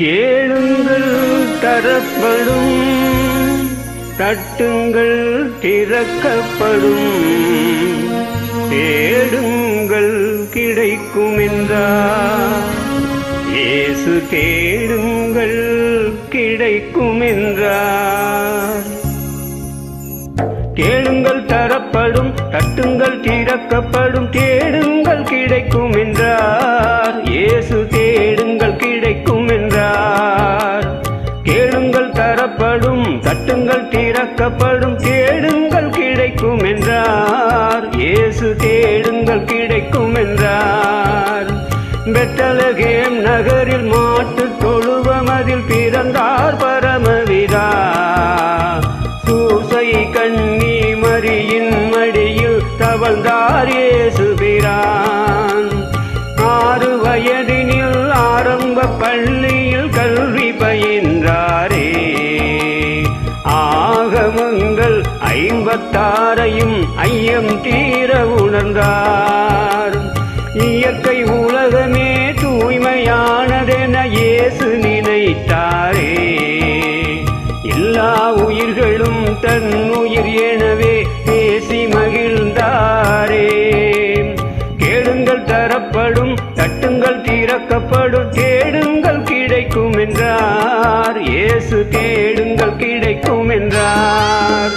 கேளுங்கள் தரப்படும், தட்டுங்கள் திறக்கப்படும், தேடுங்கள் கிடைக்கும் என்றார். இயேசு தேடுங்கள் கிடைக்கும் என்றார். கேளுங்கள் தரப்படும், தட்டுங்கள் திறக்கப்படும், தேடுங்கள் கிடைக்கும் என்றார். இயேசு தேடுங்கள் கிடைக்கும் என்றார். கேளுங்கள் தரப்படும், தட்டுங்கள் திறக்கப்படும், தேடுங்கள் கிடைக்கும் என்றார். இயேசு தேடுங்கள் கிடைக்கும் என்றார். பெத்லகேம் நகரில் மாட்டுத் தொழுவம் அதில் பிறந்தார் பரமபிதா. சூசை கன்னி மரியின் மடியில் தவழ்ந்தார் இயேசு பிரான். 6 வயதினில் ஆரம்ப பள்ளியில் கல்வி பயின்றாரே. ஆகமங்கள் 56ஐயும் ஐயம் தீர உணர்ந்தார். இயற்கை உலகமே தூய்மையானதென இயேசு நினைத்தாரே. எல்லா உயிர்களும் தன் உயிர் எனவே பேசி மகிழ்ந்தாரே. கேளுங்கள் தரப்படும், தட்டுங்கள் திறக்கப்படும், தேடுங்கள் கிடைக்கும் என்றார். இயேசு தேடுங்கள் கிடைக்கும் என்றார்.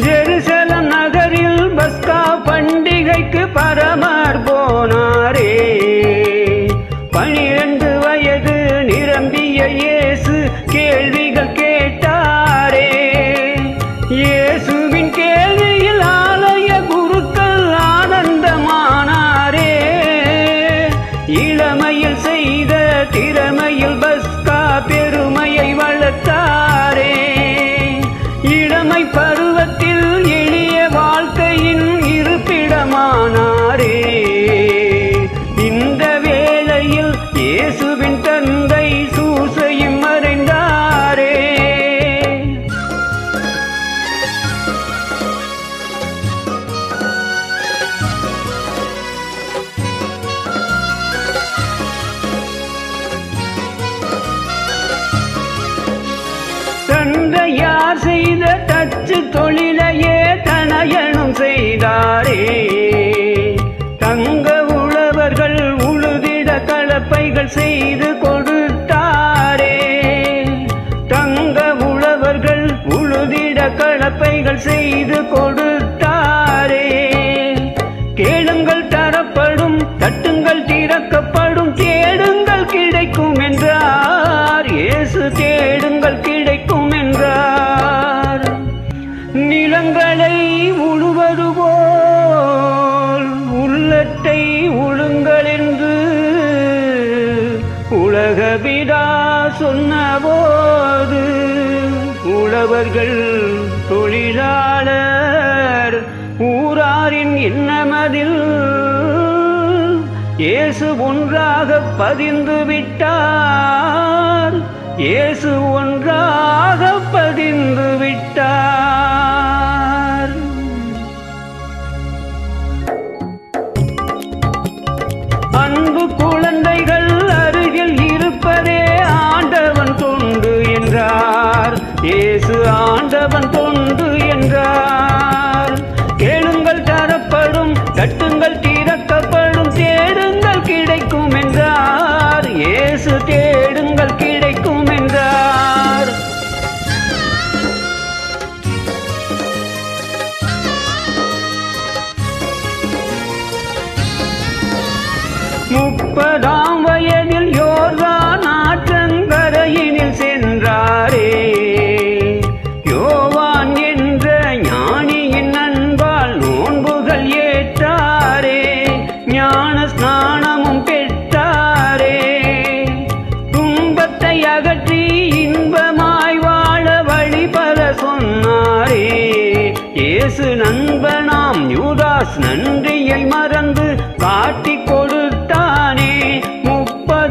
ஜெருசலம் நகரில் பஸ்கா பண்டிகைக்கு பரமர் போனாரே. 12 வயது நிரம்பிய இயேசு கேள்விகள் கேட்டாரே. இயேசுவின் கேள்வியில் ஆலய குருக்கள் ஆனந்தமானாரே. இளமையில் செய்த திறமையில் பஸ்கா பெருமையை வளர்த்தாரே. இளமை பருவத்தில் எளிய வாழ்க்கையின் இருப்பிடமானாரே. இந்த வேளையில் இயேசுவின் தந்தை சூசையும் மறைந்தாரே. தந்தையார் செய்த தச்சு தொழிலையே தனயனும் செய்தாரே. தங்க உழவர்கள் உழுதிட கலப்பைகள் செய்து கொடுத்தாரே. தங்க உழவர்கள் உழுதிட கலப்பைகள் செய்து கொடுத்தாரே. கேளுங்கள் தரப்படும், தட்டுங்கள் திறக்கப்படும், தேடுங்கள் கிடைக்கும் என்றார். இயேசு தேடுங்கள் கிடைக்கும் என்றார். நிலங்களை உழுவது போல் உள்ளத்தை உழுங்கள் என்று உலகபிதா சொன்னபோது உழவர்கள் தொழிலாளர் ஊராரின் எண்ணமதில் இயேசு ஒன்றாக பதிந்து விட்டார். இயேசு ஒன்றாக பதிந்து விட்டார். அன்பு குழந்தைகள் அருகில் இருப்பதே ஆண்டவன் தொண்டு என்றார். இயேசு ஆண்டவன் தொண்டு என்றார். கேளுங்கள் தரப்படும், தட்டுங்கள் திறக்கப்படும், தேடுங்கள் கிடைக்கும் என்றார். இயேசு தேடுங்கள் கிடைக்கும் என்றார். முப்பதாம் வயதில் யோர்தான் ஆற்றங்கரையினில் சென்றாரே. யோவான் என்ற ஞானியின் அன்பால் நோன்புகள் ஏற்றாரே. ஞான ஸ்நானமும் பெற்றாரே. துன்பத்தை அகற்றி இன்பமாய் வாழ வழி பல சொன்னாரே. இயேசு நண்பனாம் யூதாஸ் நன்றியை மறந்து காட்டிக் கொடுத்தானே. 30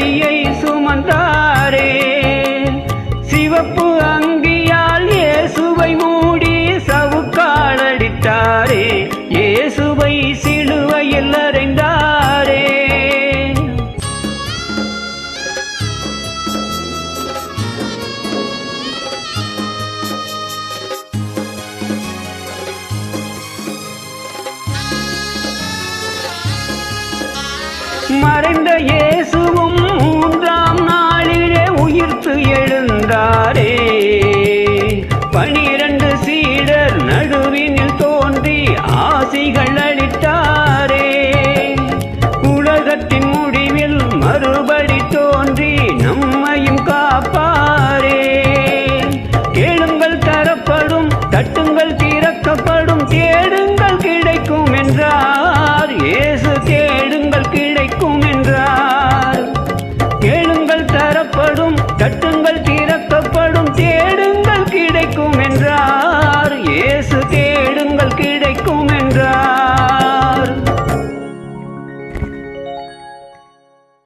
பலியை சுமந்தார்.